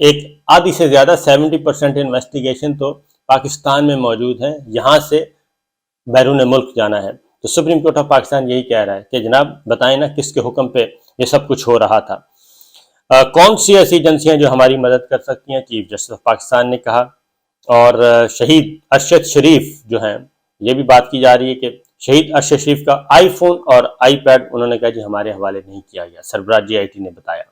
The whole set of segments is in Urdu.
ایک آدھی سے زیادہ 70% انویسٹیگیشن تو پاکستان میں موجود ہیں، یہاں سے بیرون ملک جانا ہے۔ تو سپریم کورٹ آف پاکستان یہی کہہ رہا ہے کہ جناب بتائیں نا کس کے حکم پہ یہ سب کچھ ہو رہا تھا، کون سی ایسی ایجنسیاں جو ہماری مدد کر سکتی ہیں؟ چیف جسٹس آف پاکستان نے کہا۔ اور شہید ارشد شریف جو ہیں، یہ بھی بات کی جا رہی ہے کہ شہید ارشد شریف کا آئی فون اور آئی پیڈ انہوں نے کہا جی ہمارے حوالے نہیں کیا گیا، سربراہ جی آئی ٹی نے بتایا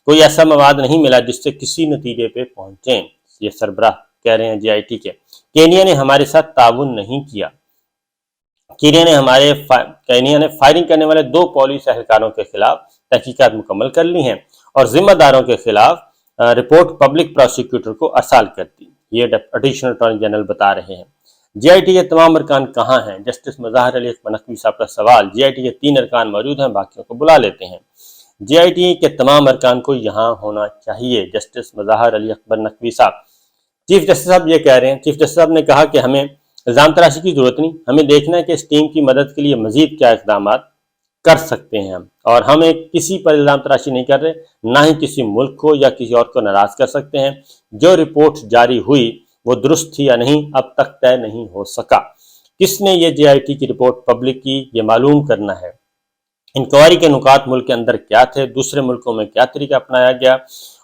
کوئی ایسا مواد نہیں ملا جس سے کسی نتیجے پہ پہنچیں، یہ سربراہ کہہ رہے ہیں جی آئی ٹی کے۔ کینیا نے ہمارے ساتھ تعاون نہیں کیا، کینیا نے فائرنگ کرنے والے 2 پولیس اہلکاروں کے خلاف تحقیقات مکمل کر لی ہیں اور ذمہ داروں کے خلاف رپورٹ پبلک پروسیکیوٹر کو ارسال کر دی، یہ ایڈیشنل اٹارنی جنرل بتا رہے ہیں۔ جی آئی ٹی کے تمام ارکان کہاں ہیں؟ جسٹس مظاہر علی اکبر نقوی صاحب کا سوال۔ جی آئی ٹی کے 3 ارکان موجود ہیں، باقیوں کو بلا لیتے ہیں۔ جی آئی ٹی کے تمام ارکان کو یہاں ہونا چاہیے، جسٹس مظاہر علی اکبر نقوی صاحب۔ چیف جسٹس صاحب یہ کہہ رہے ہیں، چیف جسٹس صاحب نے کہا کہ ہمیں الزام تراشی کی ضرورت نہیں، ہمیں دیکھنا ہے کہ اس ٹیم کی مدد کے لیے مزید کیا اقدامات کر سکتے ہیں ہم، اور ہمیں کسی پر الزام تراشی نہیں کر رہے، نہ ہی کسی ملک کو یا کسی اور کو ناراض کر سکتے ہیں۔ جو رپورٹ جاری ہوئی وہ درست تھی یا نہیں اب تک طے نہیں ہو سکا۔ کس نے یہ جے آئی ٹی کی رپورٹ پبلک کی، یہ معلوم کرنا ہے۔ انکوائری کے نکات ملک کے اندر کیا تھے، دوسرے ملکوں میں کیا طریقہ اپنایا گیا،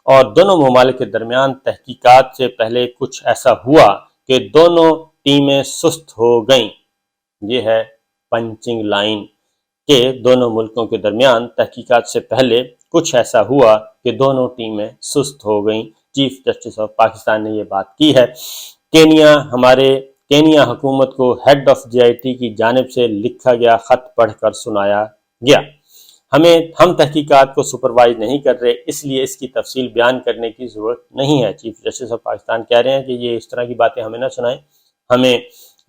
اور دونوں ممالک کے درمیان تحقیقات سے پہلے کچھ ایسا ہوا کہ دونوں ٹیمیں سست ہو گئیں۔ یہ ہے پنچنگ لائن کہ دونوں ملکوں کے درمیان تحقیقات سے پہلے کچھ ایسا ہوا کہ دونوں ٹیمیں سست ہو گئیں۔ چیف جسٹس آف پاکستان نے یہ بات کی ہے۔ کینیا حکومت کو head of J I T کی جانب سے لکھا گیا خط پڑھ کر سنایا گیا۔ ہم تحقیقات کو سپروائز نہیں کر رہے، اس لیے اس کی تفصیل بیان کرنے کی ضرورت نہیں ہے۔ چیف جسٹس آف پاکستان کہہ رہے ہیں کہ یہ اس طرح کی باتیں ہمیں نہ سنائیں، ہمیں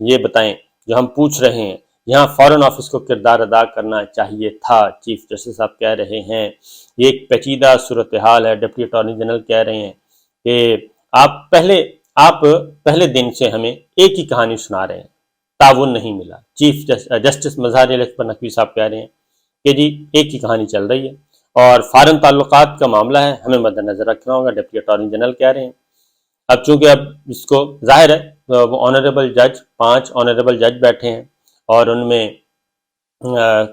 یہ بتائیں جو ہم پوچھ رہے ہیں۔ یہاں فارن آفس کو کردار ادا کرنا چاہیے تھا، چیف جسٹس صاحب کہہ رہے ہیں۔ یہ ایک پیچیدہ صورتحال ہے، ڈپٹی اٹارنی جنرل کہہ رہے ہیں کہ آپ پہلے دن سے ہمیں ایک ہی کہانی سنا رہے ہیں، تعاون نہیں ملا۔ چیف جسٹس مظاہر علی اکبر نقوی صاحب کہہ رہے ہیں کہ جی ایک ہی کہانی چل رہی ہے اور فارن تعلقات کا معاملہ ہے، ہمیں مد نظر رکھنا ہوگا، ڈپٹی اٹارنی جنرل کہہ رہے ہیں۔ اب چونکہ اب اس کو ظاہر ہے وہ آنریبل جج 5 آنریبل جج بیٹھے ہیں اور ان میں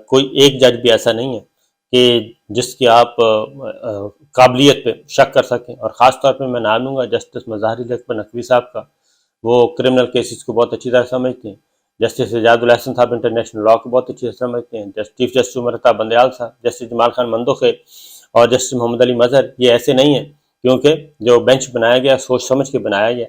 کوئی ایک جج بھی ایسا نہیں ہے کہ جس کی آپ قابلیت پہ شک کر سکیں، اور خاص طور پہ میں نام لوں گا جسٹس مظاہر علی اکبر نقوی صاحب کا۔ وہ کرمنل کیسز کو بہت اچھی طرح سمجھتے ہیں۔ جسٹس اعجاز الحسن صاحب انٹرنیشنل لاء کو بہت اچھی طرح سمجھتے ہیں۔ چیف جسٹس عمر عطا بندیال صاحب، جسٹس جمال خان مندوخے اور جسٹس محمد علی مظہر یہ ایسے نہیں ہیں، کیونکہ جو بینچ بنایا گیا سوچ سمجھ کے بنایا گیا۔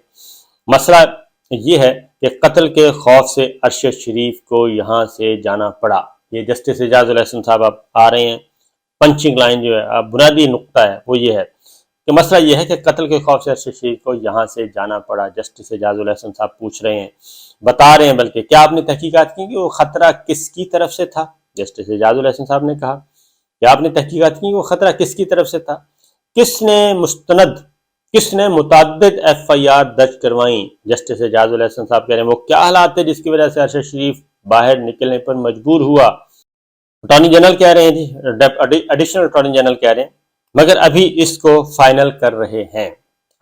مسئلہ یہ ہے کہ قتل کے خوف سے ارشد شریف کو یہاں سے جانا پڑا۔ یہ جسٹس اعجاز الحسن صاحب اب آ رہے ہیں۔ پنچنگ لائن جو ہے بنیادی نقطہ ہے وہ یہ ہے کہ مسئلہ یہ ہے کہ قتل کے خوف سے ارشد شریف کو یہاں سے جانا پڑا۔ جسٹس اعجاز الحسن صاحب پوچھ رہے ہیں، بتا رہے ہیں بلکہ کیا آپ نے تحقیقات کی کہ وہ خطرہ کس کی طرف سے تھا؟ جسٹس اعجاز الحسن صاحب نے کہا کہ آپ نے تحقیقات کی وہ خطرہ کس کی طرف سے تھا؟ کس نے متعدد ایف آئی آر درج کروائیں؟ جسٹس اعجاز الحسن صاحب کہہ رہے ہیں وہ کیا حالات تھے جس کی وجہ سے ارشد شریف باہر نکلنے پر مجبور ہوا؟ اٹارنی جنرل کہہ رہے ہیں جی، ایڈیشنل اٹارنی جنرل کہہ رہے ہیں مگر ابھی اس کو فائنل کر رہے ہیں۔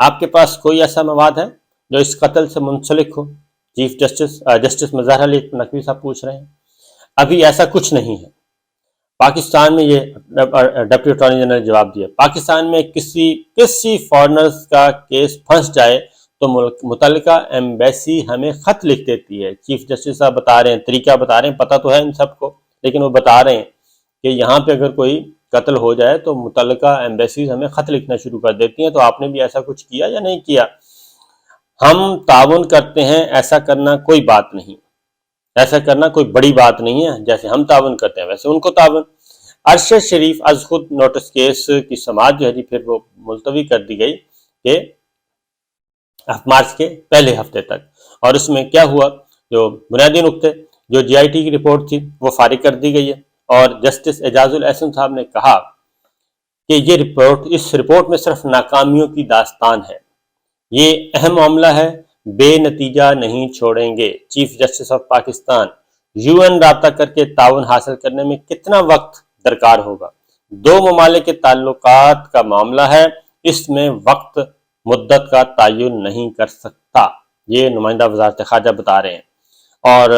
آپ کے پاس کوئی ایسا مواد ہے جو اس قتل سے منسلک ہو؟ چیف جسٹس مظاہر علی نقوی صاحب پوچھ رہے ہیں۔ ابھی ایسا کچھ نہیں ہے۔ پاکستان میں، یہ ڈپٹی اٹارنی جنرل نے جواب دیا، پاکستان میں کسی فارنرز کا کیس پھنس جائے تو متعلقہ ایمبیسی ہمیں خط لکھ دیتی ہے۔ چیف جسٹس صاحب بتا رہے ہیں، طریقہ بتا رہے ہیں، پتہ تو ہے ان سب کو، لیکن وہ بتا رہے ہیں کہ یہاں پہ اگر کوئی قتل ہو جائے تو متعلقہ ایمبیسیز ہمیں خط لکھنا شروع کر دیتی ہیں۔ تو آپ نے بھی ایسا کچھ کیا یا نہیں کیا؟ ہم تعاون کرتے ہیں، ایسا کرنا کوئی بات نہیں، ایسا کرنا کوئی بڑی بات نہیں ہے، جیسے ہم تعاون کرتے ہیں ویسے ان کو تعاون۔ ارشد شریف از خود نوٹس کیس کی سماعت جو ہے جی پھر وہ ملتوی کر دی گئی کہ مارچ کے پہلے ہفتے تک، اور اس میں کیا ہوا، جو بنیادی نقطے جو جی آئی ٹی کی رپورٹ تھی وہ فارغ کر دی گئی ہے، اور جسٹس اعجاز الحسن صاحب نے کہا کہ اس رپورٹ میں صرف ناکامیوں کی داستان ہے، یہ اہم معاملہ ہے، بے نتیجہ نہیں چھوڑیں گے۔ Chief justice of Pakistan, U N رابطہ کر کے تعاون حاصل کرنے میں کتنا وقت درکار ہوگا؟ 2 ممالک کے تعلقات کا معاملہ ہے، اس میں وقت مدت کا تعین نہیں کر سکتا، یہ نمائندہ وزارت خارجہ بتا رہے ہیں۔ اور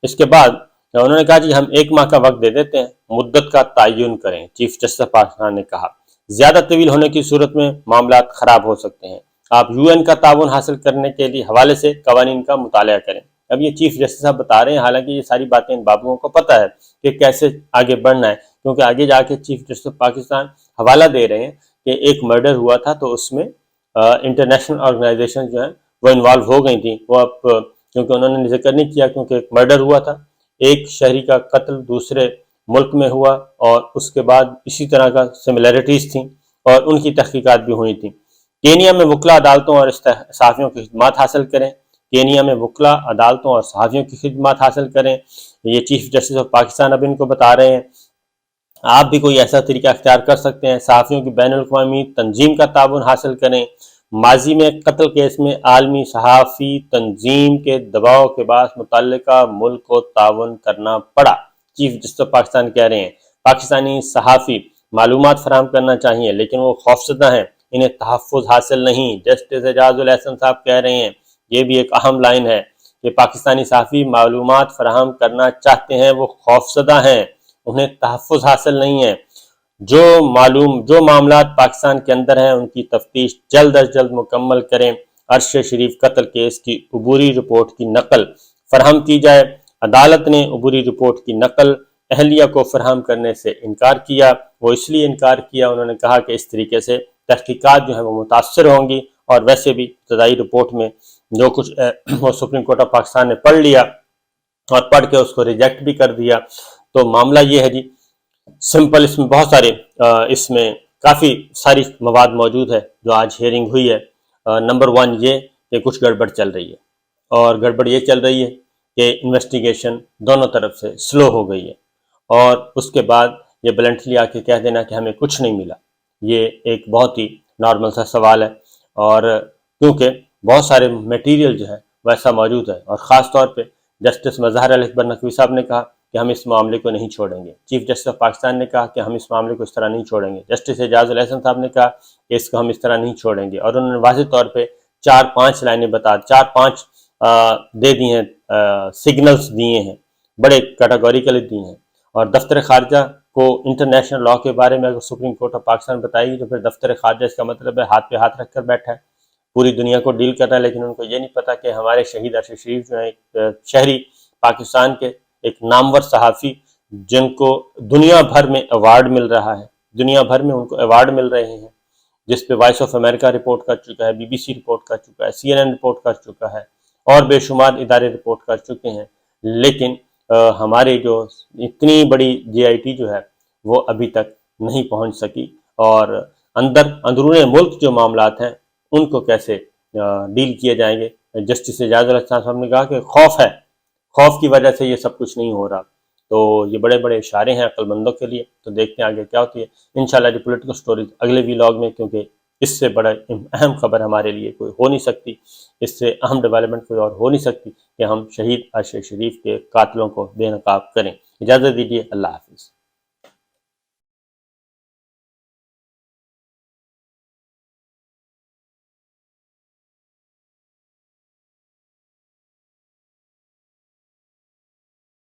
اس کے بعد انہوں نے کہا جی ہم 1 ماہ کا وقت دے دیتے ہیں، مدت کا تعین کریں، چیف جسٹس آف پاکستان نے کہا۔ زیادہ طویل ہونے کی صورت میں معاملات خراب ہو سکتے ہیں، آپ UN کا تعاون حاصل کرنے کے لیے حوالے سے قوانین کا مطالعہ کریں۔ اب یہ چیف جسٹس صاحب بتا رہے ہیں، حالانکہ یہ ساری باتیں ان بابوؤں کو پتہ ہے کہ کیسے آگے بڑھنا ہے، کیونکہ آگے جا کے چیف جسٹس آف پاکستان حوالہ دے رہے ہیں کہ ایک مرڈر ہوا تھا تو اس میں انٹرنیشنل آرگنائزیشن جو ہیں وہ انوالو ہو گئی تھیں، وہ اب کیونکہ انہوں نے ذکر نہیں کیا، کیونکہ ایک مرڈر ہوا تھا، ایک شہری کا قتل دوسرے ملک میں ہوا، اور اس کے بعد اسی طرح کا سملیرٹیز تھیں اور ان کی تحقیقات بھی ہوئی تھیں۔ کینیا میں وکلا عدالتوں اور صحافیوں کی خدمات حاصل کریں، کینیا میں وکلا عدالتوں اور صحافیوں کی خدمات حاصل کریں، یہ چیف جسٹس آف پاکستان اب ان کو بتا رہے ہیں۔ آپ بھی کوئی ایسا طریقہ اختیار کر سکتے ہیں، صحافیوں کی بین الاقوامی تنظیم کا تعاون حاصل کریں۔ ماضی میں قتل کیس میں عالمی صحافی تنظیم کے دباؤ کے باعث متعلقہ ملک کو تعاون کرنا پڑا، چیف جسٹس آف پاکستان کہہ رہے ہیں۔ پاکستانی صحافی معلومات فراہم کرنا چاہیے لیکن وہ خوفزدہ ہیں، انہیں تحفظ حاصل نہیں، جسٹس اعجاز الاحسن صاحب کہہ رہے ہیں۔ یہ بھی ایک اہم لائن ہے کہ پاکستانی صحافی معلومات فراہم کرنا چاہتے ہیں، وہ خوفزدہ ہیں، انہیں تحفظ حاصل نہیں ہے۔ جو معاملات پاکستان کے اندر ہیں ان کی تفتیش جلد از جلد مکمل کریں۔ عرش شریف قتل کیس کی عبوری رپورٹ کی نقل فراہم کی جائے، عدالت نے عبوری رپورٹ کی نقل اہلیہ کو فراہم کرنے سے انکار کیا۔ وہ اس لیے انکار کیا، انہوں نے کہا کہ اس طریقے سے تحقیقات جو ہیں وہ متاثر ہوں گی، اور ویسے بھی ابتدائی رپورٹ میں جو کچھ وہ سپریم کورٹ آف پاکستان نے پڑھ لیا اور پڑھ کے اس کو ریجیکٹ بھی کر دیا۔ تو معاملہ یہ ہے جی سمپل، اس میں بہت سارے اس میں کافی ساری مواد موجود ہے جو آج ہیئرنگ ہوئی ہے۔ نمبر 1 یہ کہ کچھ گڑبڑ چل رہی ہے، اور گڑبڑ یہ چل رہی ہے کہ انویسٹیگیشن دونوں طرف سے سلو ہو گئی ہے، اور اس کے بعد یہ بلنٹلی آ کے کہہ دینا کہ ہمیں کچھ نہیں ملا، یہ ایک بہت ہی نارمل سا سوال ہے۔ اور کیونکہ بہت سارے میٹیریل جو ہے ویسا موجود ہے، اور خاص طور پہ جسٹس مظہر علی اکبر نقوی صاحب نے کہا کہ ہم اس معاملے کو نہیں چھوڑیں گے، چیف جسٹس آف پاکستان نے کہا کہ ہم اس معاملے کو اس طرح نہیں چھوڑیں گے، جسٹس اعجاز الاحسن صاحب نے کہا کہ اس کو ہم اس طرح نہیں چھوڑیں گے، اور انہوں نے واضح طور پہ 4-5 لائنیں 4-5 دے دی ہیں، سگنلز دیے ہیں، بڑے کیٹاگوریکلی دیے ہیں۔ اور دفتر خارجہ کو انٹرنیشنل لاء کے بارے میں اگر سپریم کورٹ آف پاکستان بتائے گی تو پھر دفتر خارجہ اس کا مطلب ہے ہاتھ پہ ہاتھ رکھ کر بیٹھا ہے، پوری دنیا کو ڈیل کر رہا ہے، لیکن ان کو یہ نہیں پتا کہ ہمارے شہید عرش شریف جو ہیں ایک شہری پاکستان کے ایک نامور صحافی، جن کو دنیا بھر میں ایوارڈ مل رہا ہے، دنیا بھر میں ان کو ایوارڈ مل رہے ہیں، جس پہ وائس آف امریکہ رپورٹ کر چکا ہے، BBC رپورٹ کر چکا ہے، CNN رپورٹ کر چکا ہے، اور بے شمار ادارے رپورٹ کر چکے ہیں، لیکن ہمارے جو اتنی بڑی JIT جو ہے وہ ابھی تک نہیں پہنچ سکی، اور اندرون ملک جو معاملات ہیں ان کو کیسے ڈیل کیے جائیں گے۔ جسٹس اعجاز الاحسن صاحب نے کہا کہ خوف ہے، خوف کی وجہ سے یہ سب کچھ نہیں ہو رہا، تو یہ بڑے بڑے اشارے ہیں عقل مندوں کے لیے۔ تو دیکھتے ہیں آگے کیا ہوتی ہے، انشاءاللہ دی پولیٹیکل سٹوریز اگلے ویلاگ میں، کیونکہ اس سے بڑا اہم خبر ہمارے لیے کوئی ہو نہیں سکتی، اس سے اہم ڈیولپمنٹ کوئی اور ہو نہیں سکتی کہ ہم شہید عرش شریف کے قاتلوں کو بے نقاب کریں۔ اجازت دیجیے، اللہ حافظ۔